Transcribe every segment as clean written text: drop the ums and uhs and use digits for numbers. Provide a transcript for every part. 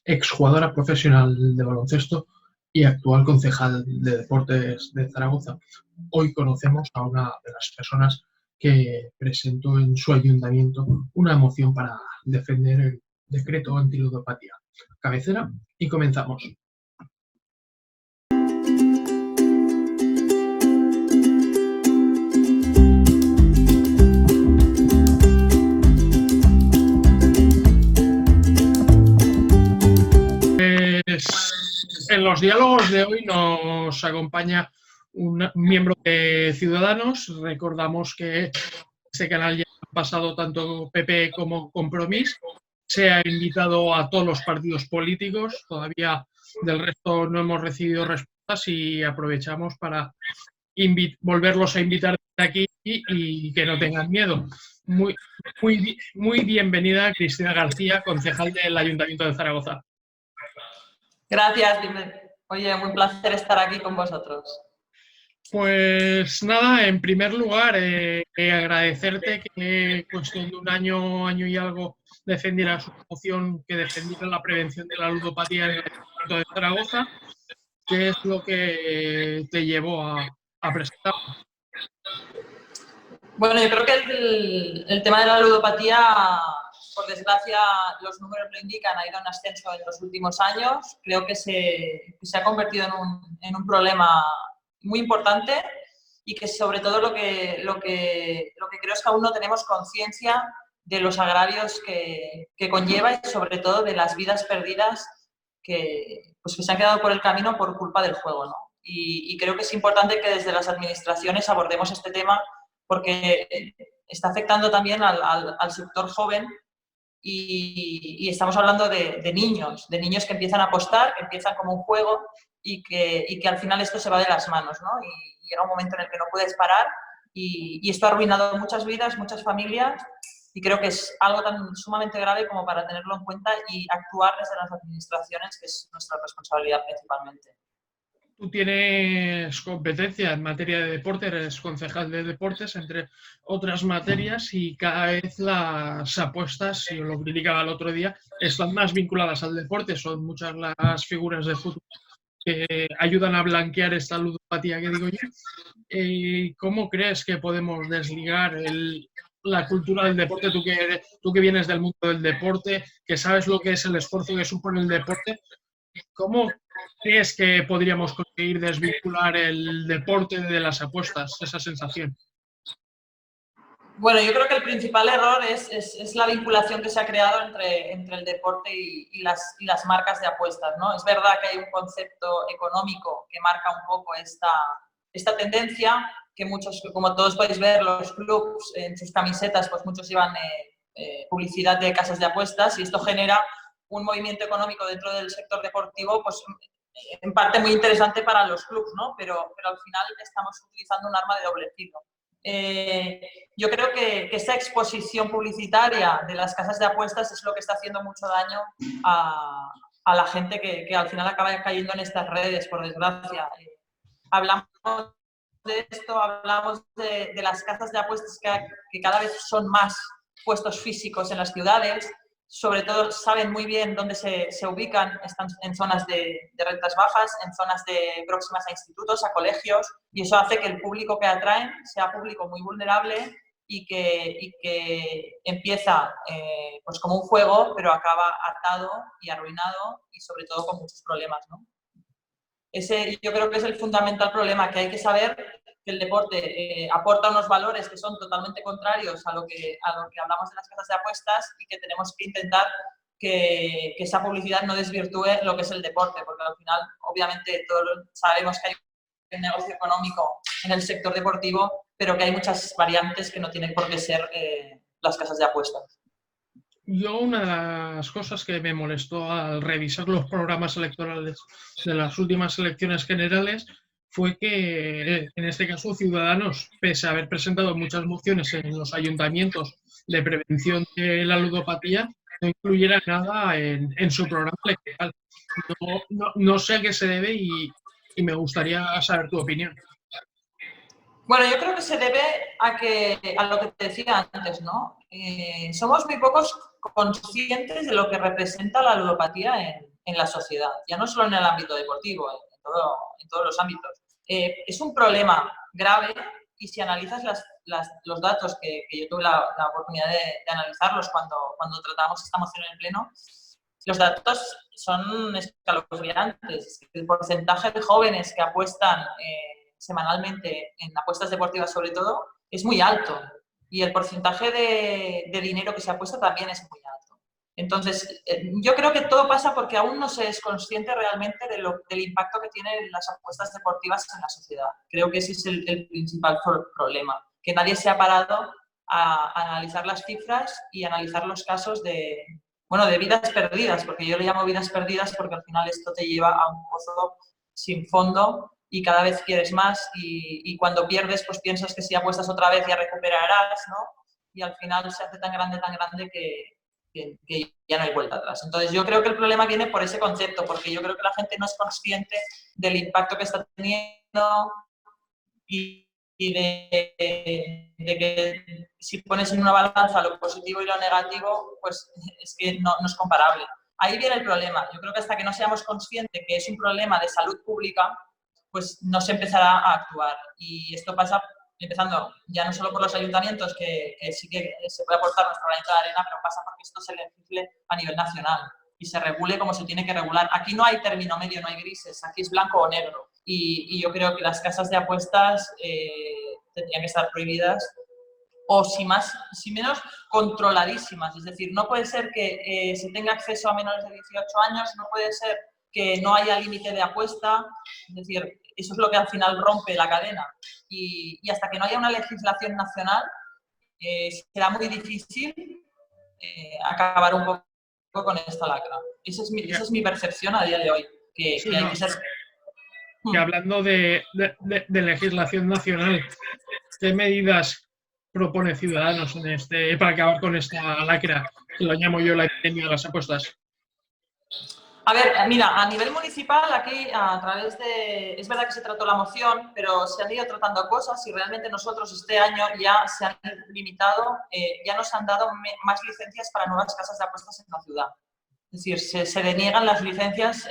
exjugadora profesional de baloncesto y actual concejal de deportes de Zaragoza. Hoy conocemos a una de las personas que presentó en su ayuntamiento una moción para defender el decreto antiludopatía. Cabecera y comenzamos. En los diálogos de hoy nos acompaña un miembro de Ciudadanos. Recordamos que este canal ya ha pasado tanto PP como Compromís. Se ha invitado a todos los partidos políticos. Todavía del resto no hemos recibido respuestas y aprovechamos para volverlos a invitar de aquí y que no tengan miedo. Muy bienvenida Cristina García, concejal del Ayuntamiento de Zaragoza. Gracias, dime. Oye, muy placer estar aquí con vosotros. Pues nada, en primer lugar, agradecerte que cuestión de un año y algo defendiera su moción, que defendiera la prevención de la ludopatía en el Ayuntamiento de Zaragoza. ¿Qué es lo que te llevó a presentar? Bueno, yo creo que el tema de la ludopatía, por desgracia, los números lo indican, ha ido en ascenso en los últimos años. Creo que se ha convertido en un problema muy importante y que sobre todo lo que creo es que aún no tenemos conciencia de los agravios que conlleva y sobre todo de las vidas perdidas que se han quedado por el camino por culpa del juego, ¿no? Y creo que es importante que desde las administraciones abordemos este tema porque está afectando también al sector joven y estamos hablando de niños que empiezan a apostar, que empiezan como un juego y que al final esto se va de las manos, ¿no? Y llega un momento en el que no puedes parar y esto ha arruinado muchas vidas, muchas familias y creo que es algo tan sumamente grave como para tenerlo en cuenta y actuar desde las administraciones, que es nuestra responsabilidad principalmente. Tú tienes competencia en materia de deporte, eres concejal de deportes, entre otras materias, y cada vez las apuestas, yo lo criticaba el otro día, están más vinculadas al deporte. Son muchas las figuras de fútbol que ayudan a blanquear esta ludopatía que digo yo. ¿Cómo crees que podemos desligar la cultura del deporte? Tú que vienes del mundo del deporte, que sabes lo que es el esfuerzo que supone el deporte, ¿cómo crees que podríamos conseguir desvincular el deporte de las apuestas, esa sensación? Bueno, yo creo que el principal error es la vinculación que se ha creado entre el deporte y las marcas de apuestas, ¿no? Es verdad que hay un concepto económico que marca un poco esta tendencia, que muchos, como todos podéis ver, los clubs en sus camisetas, pues muchos llevan publicidad de casas de apuestas y esto genera un movimiento económico dentro del sector deportivo, pues en parte muy interesante para los clubs, ¿no? Pero al final estamos utilizando un arma de doble filo. Yo creo que esa exposición publicitaria de las casas de apuestas es lo que está haciendo mucho daño a la gente que al final acaba cayendo en estas redes, por desgracia. Hablamos de esto, hablamos de las casas de apuestas que cada vez son más puestos físicos en las ciudades, sobre todo saben muy bien dónde se ubican, están en zonas de rentas bajas, en zonas próximas a institutos, a colegios, y eso hace que el público que atraen sea público muy vulnerable y que empieza pues como un juego, pero acaba atado y arruinado y sobre todo con muchos problemas, ¿no? Ese yo creo que es el fundamental problema, que hay que saber que el deporte aporta unos valores que son totalmente contrarios a lo que hablamos de las casas de apuestas y que tenemos que intentar que esa publicidad no desvirtúe lo que es el deporte, porque al final, obviamente, todos sabemos que hay un negocio económico en el sector deportivo, pero que hay muchas variantes que no tienen por qué ser las casas de apuestas. Yo, una de las cosas que me molestó al revisar los programas electorales de las últimas elecciones generales fue que, en este caso, Ciudadanos, pese a haber presentado muchas mociones en los ayuntamientos de prevención de la ludopatía, no incluyera nada en su programa electoral. No sé a qué se debe y me gustaría saber tu opinión. Bueno, yo creo que se debe a lo que te decía antes, ¿no? Somos muy pocos conscientes de lo que representa la ludopatía en la sociedad, ya no solo en el ámbito deportivo, en todos los ámbitos. Es un problema grave y si analizas los datos que yo tuve la oportunidad de analizarlos cuando tratamos esta moción en el Pleno, los datos son escalofriantes. El porcentaje de jóvenes que apuestan semanalmente en apuestas deportivas sobre todo es muy alto y el porcentaje de dinero que se apuesta también es muy alto. Entonces, yo creo que todo pasa porque aún no se es consciente realmente del impacto que tienen las apuestas deportivas en la sociedad. Creo que ese es el principal problema, que nadie se ha parado a analizar las cifras y analizar los casos de vidas perdidas, porque yo le llamo vidas perdidas porque al final esto te lleva a un pozo sin fondo y cada vez quieres más y cuando pierdes pues piensas que si apuestas otra vez ya recuperarás, ¿no? Y al final se hace tan grande que ya no hay vuelta atrás. Entonces yo creo que el problema viene por ese concepto, porque yo creo que la gente no es consciente del impacto que está teniendo y de que si pones en una balanza lo positivo y lo negativo, pues es que no es comparable. Ahí viene el problema. Yo creo que hasta que no seamos conscientes que es un problema de salud pública, pues no se empezará a actuar. Y esto pasa empezando ya no solo por los ayuntamientos, que sí que se puede aportar nuestro granito de arena, pero pasa porque esto se legisle a nivel nacional y se regule como se tiene que regular. Aquí no hay término medio, no hay grises, aquí es blanco o negro. Y yo creo que las casas de apuestas tendrían que estar prohibidas o si menos controladísimas. Es decir, no puede ser que se tenga acceso a menores de 18 años, no puede ser que no haya límite de apuesta. Es decir, eso es lo que al final rompe la cadena. Y hasta que no haya una legislación nacional, será muy difícil acabar un poco con esta lacra. Esa es mi percepción a día de hoy. Que Sí, hay no, que ser... que hablando de legislación nacional, ¿qué medidas propone Ciudadanos para acabar con esta lacra, que lo llamo yo la epidemia de las apuestas? A ver, mira, a nivel municipal, aquí a través de... Es verdad que se trató la moción, pero se han ido tratando cosas y realmente nosotros este año ya se han limitado, ya nos han dado más licencias para nuevas casas de apuestas en la ciudad. Es decir, se deniegan las licencias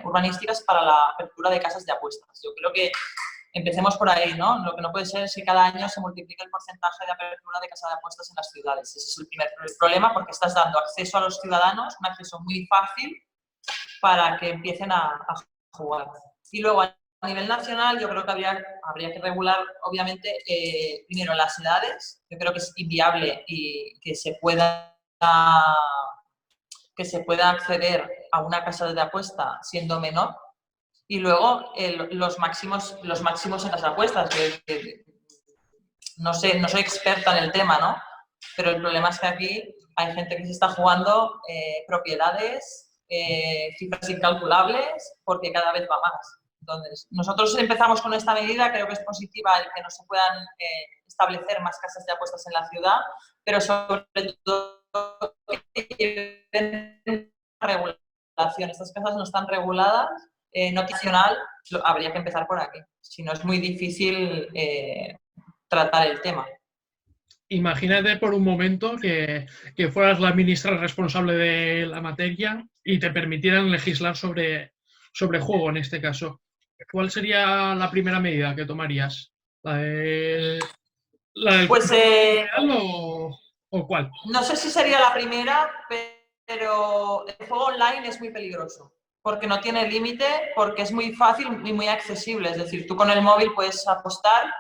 urbanísticas para la apertura de casas de apuestas. Yo creo que empecemos por ahí, ¿no? Lo que no puede ser es que cada año se multiplique el porcentaje de apertura de casas de apuestas en las ciudades. Ese es el primer problema porque estás dando acceso a los ciudadanos, un acceso muy fácil para que empiecen a jugar. Y luego, a nivel nacional, yo creo que habría que regular, obviamente, primero las edades. Yo creo que es inviable y que se pueda acceder a una casa de apuesta siendo menor. Y luego los máximos en las apuestas. No sé, no soy experta en el tema, ¿no? Pero el problema es que aquí hay gente que se está jugando propiedades, cifras incalculables, porque cada vez va más. Entonces, nosotros empezamos con esta medida, creo que es positiva el que no se puedan establecer más casas de apuestas en la ciudad, pero sobre todo que lleven regulación. Estas casas no están reguladas, no nacional, habría que empezar por aquí. Si no, es muy difícil tratar el tema. Imagínate por un momento que fueras la ministra responsable de la materia y te permitieran legislar sobre juego en este caso. ¿Cuál sería la primera medida que tomarías? ¿La del Pues o cuál? no sé si sería la primera, pero el juego online es muy peligroso porque no tiene límite, porque es muy fácil y muy accesible. Es decir, tú con el móvil puedes apostar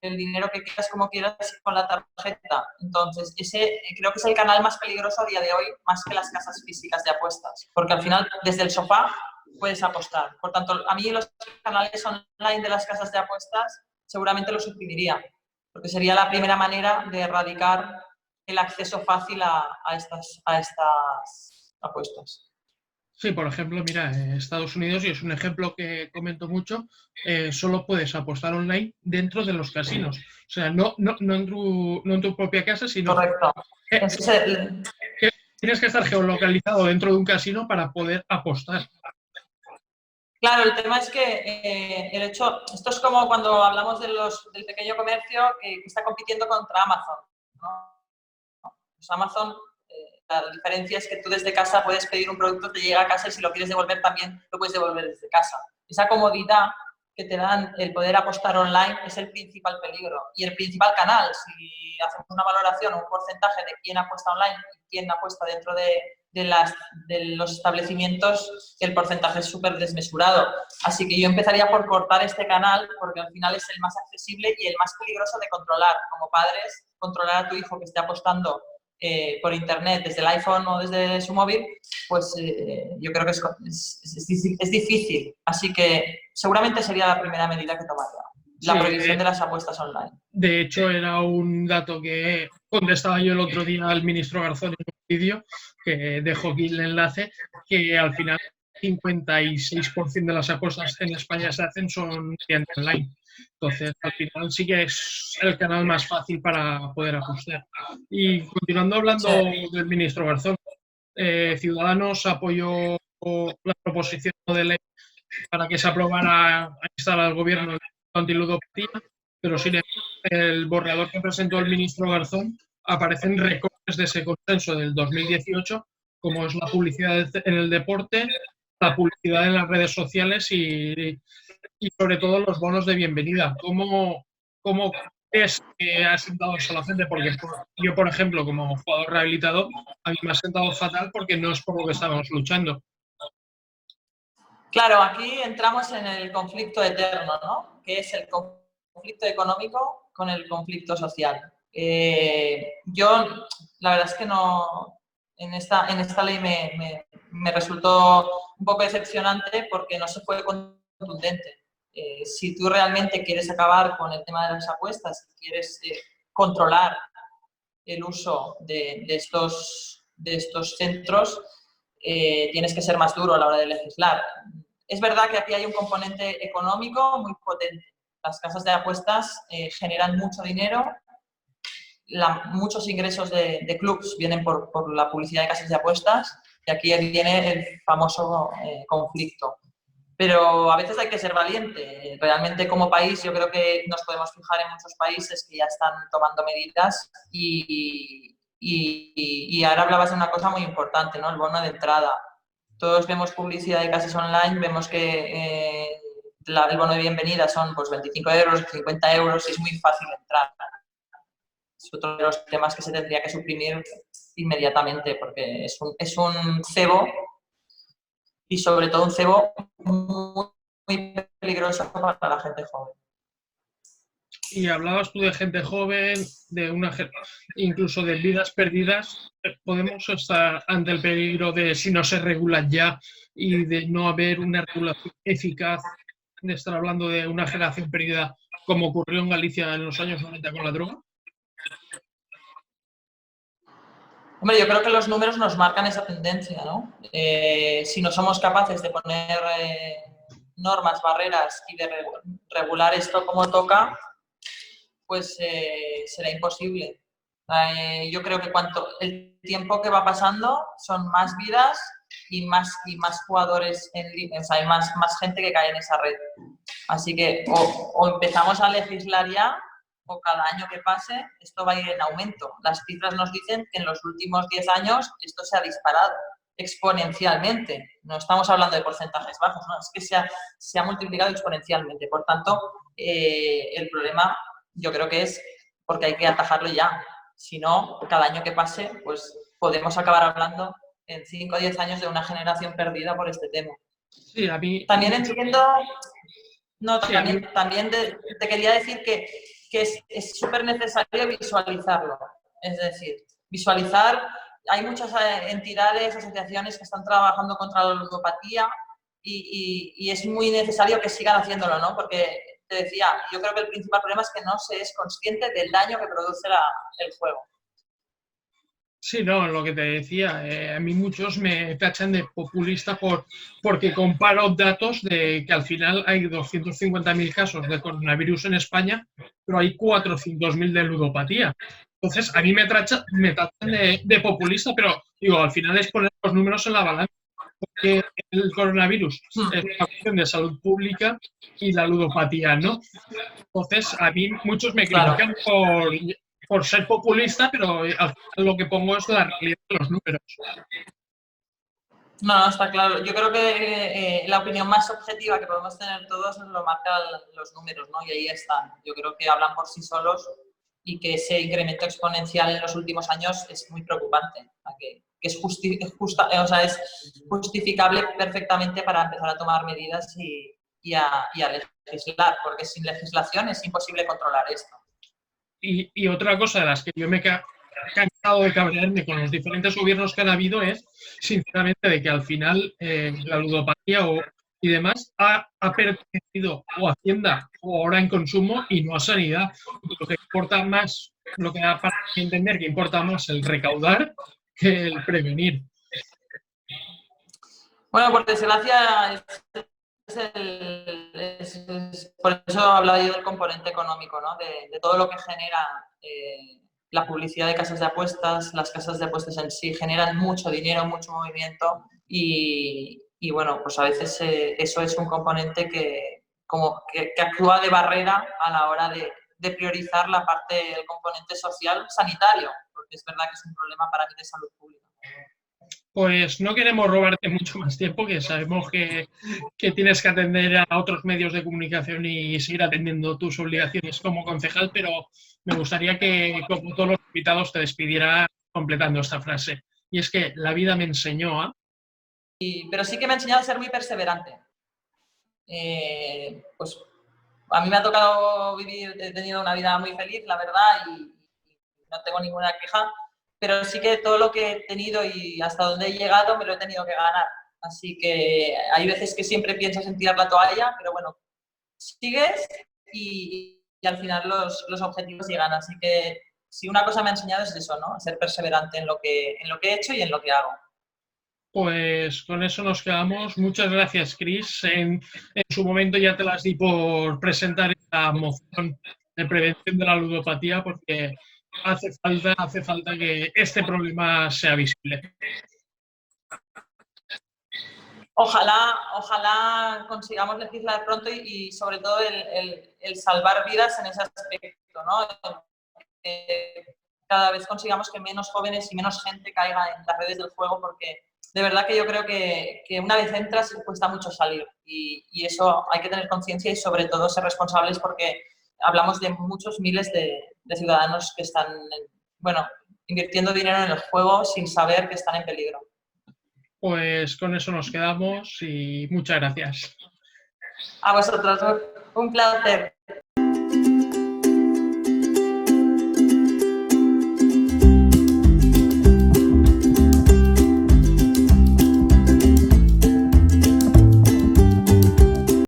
el dinero que quieras como quieras con la tarjeta. Entonces, ese creo que es el canal más peligroso a día de hoy, más que las casas físicas de apuestas, porque al final desde el sofá puedes apostar. Por tanto, a mí los canales online de las casas de apuestas seguramente los suprimiría, porque sería la primera manera de erradicar el acceso fácil a estas apuestas. Sí, por ejemplo, mira, Estados Unidos, y es un ejemplo que comento mucho, solo puedes apostar online dentro de los casinos. O sea, no en tu propia casa, sino Correcto. que Ese es el... tienes que estar geolocalizado dentro de un casino para poder apostar. Claro, el tema es que esto es como cuando hablamos del pequeño comercio que está compitiendo contra Amazon, ¿no? Pues Amazon, la diferencia es que tú desde casa puedes pedir un producto, te llega a casa y si lo quieres devolver también lo puedes devolver desde casa. Esa comodidad que te dan el poder apostar online es el principal peligro y el principal canal. Si hacemos una valoración o un porcentaje de quién apuesta online y quién apuesta dentro de los establecimientos, el porcentaje es súper desmesurado. Así que yo empezaría por cortar este canal porque al final es el más accesible y el más peligroso de controlar. Como padres, controlar a tu hijo que esté apostando por internet desde el iPhone o desde su móvil, pues yo creo que es difícil. Así que seguramente sería la primera medida que tomaría, la prohibición de las apuestas online. De hecho, era un dato que contestaba yo el otro día al ministro Garzón en un vídeo, que dejo aquí el enlace, que al final 56% de las apuestas en España se hacen son mediante online. Entonces, al final sí que es el canal más fácil para poder apostar. Y continuando hablando del ministro Garzón, Ciudadanos apoyó la proposición de ley para que se aprobara a instar al gobierno de antiludopatía, pero sin embargo, el borrador que presentó el ministro Garzón aparecen recortes de ese consenso del 2018, como es la publicidad en el deporte, la publicidad en las redes sociales y sobre todo los bonos de bienvenida. ¿Cómo es que ha sentado eso a la gente? Porque yo, por ejemplo, como jugador rehabilitado, a mí me ha sentado fatal porque no es por lo que estábamos luchando. Claro, aquí entramos en el conflicto eterno, ¿no? Que es el conflicto económico con el conflicto social. Yo, la verdad es que no, en esta ley me resultó un poco decepcionante porque no se fue contundente. Si tú realmente quieres acabar con el tema de las apuestas, si quieres controlar el uso de estos centros, tienes que ser más duro a la hora de legislar. Es verdad que aquí hay un componente económico muy potente. Las casas de apuestas generan mucho dinero, muchos ingresos de clubs vienen por la publicidad de casas de apuestas y aquí viene el famoso conflicto. Pero a veces hay que ser valiente. Realmente como país yo creo que nos podemos fijar en muchos países que ya están tomando medidas y ahora hablabas de una cosa muy importante, ¿no? El bono de entrada. Todos vemos publicidad de casas online, vemos que el bono de bienvenida son pues 25 euros, 50 euros y es muy fácil entrar. Es otro de los temas que se tendría que suprimir inmediatamente porque es un cebo y sobre todo un cebo muy peligroso para la gente joven. Y hablabas tú de gente joven, incluso de vidas perdidas. ¿Podemos estar ante el peligro de, si no se regulan ya y de no haber una regulación eficaz, de estar hablando de una generación perdida como ocurrió en Galicia en los años 90 con la droga? Hombre, yo creo que los números nos marcan esa tendencia, ¿no? Si no somos capaces de poner normas, barreras y de regular esto como toca, pues será imposible. Yo creo que el tiempo que va pasando son más vidas y más jugadores en línea, o sea, hay más gente que cae en esa red. Así que o empezamos a legislar ya, o cada año que pase esto va a ir en aumento. Las cifras nos dicen que en los últimos 10 años esto se ha disparado exponencialmente. No estamos hablando de porcentajes bajos, ¿no? Es que se ha multiplicado exponencialmente. Por tanto, el problema yo creo que es porque hay que atajarlo ya. Si no, cada año que pase, pues podemos acabar hablando en 5 o 10 años de una generación perdida por este tema. Sí, a mí... También entiendo... No, también te quería decir que es súper necesario visualizarlo. Es decir, visualizar... Hay muchas entidades, asociaciones que están trabajando contra la ludopatía y es muy necesario que sigan haciéndolo, ¿no? Porque te decía, yo creo que el principal problema es que no se es consciente del daño que produce el juego. Sí, no, lo que te decía, a mí muchos me tachan de populista porque comparo datos de que al final hay 250.000 casos de coronavirus en España, pero hay 400.000 de ludopatía. Entonces, a mí me tachan de populista, pero digo, al final es poner los números en la balanza. porque el coronavirus es una cuestión de salud pública y la ludopatía no. Entonces, a mí muchos me critican por ser populista, pero al final lo que pongo es la realidad de los números. No, no, está claro. Yo creo que la opinión más objetiva que podemos tener todos nos lo marcan los números, ¿no? Y ahí están. Yo creo que hablan por sí solos y que ese incremento exponencial en los últimos años es muy preocupante. Que es justificable perfectamente para empezar a tomar medidas y a legislar, porque sin legislación es imposible controlar esto. Y otra cosa de las que yo me he cansado de cabrearme con los diferentes gobiernos que han habido es, sinceramente, de que al final la ludopatía y demás ha pertenecido o a Hacienda o ahora en consumo y no a sanidad. Lo que importa más, lo que da para entender que importa más el recaudar que el prevenir. Bueno, por desgracia, por eso hablaba yo del componente económico, ¿no? De todo lo que genera la publicidad de casas de apuestas. Las casas de apuestas en sí generan mucho dinero, mucho movimiento y bueno, pues a veces eso es un componente que actúa de barrera a la hora de priorizar la parte del componente social sanitario, porque es verdad que es un problema para mí de salud pública. Pues no queremos robarte mucho más tiempo, que sabemos que tienes que atender a otros medios de comunicación y seguir atendiendo tus obligaciones como concejal, pero me gustaría que, como todos los invitados, te despidiera completando esta frase. Y es que la vida me enseñó a... Pero sí que me ha enseñado a ser muy perseverante. Pues a mí me ha tocado vivir, he tenido una vida muy feliz, la verdad, y no tengo ninguna queja, pero sí que todo lo que he tenido y hasta donde he llegado me lo he tenido que ganar. Así que hay veces que siempre piensas en tirar la toalla, pero bueno, sigues y al final los objetivos llegan. Así que si una cosa me ha enseñado es eso, ¿no? Ser perseverante en lo que he hecho y en lo que hago. Pues con eso nos quedamos. Muchas gracias, Cris. En su momento ya te las di por presentar esta moción de prevención de la ludopatía, porque hace falta que este problema sea visible. Ojalá consigamos legislar pronto y sobre todo el salvar vidas en ese aspecto, ¿no? Cada vez consigamos que menos jóvenes y menos gente caiga en las redes del juego, porque de verdad que yo creo que una vez entras cuesta mucho salir y eso hay que tener conciencia y sobre todo ser responsables, porque hablamos de muchos miles de ciudadanos que están, invirtiendo dinero en el juego sin saber que están en peligro. Pues con eso nos quedamos y muchas gracias. A vosotros, un placer.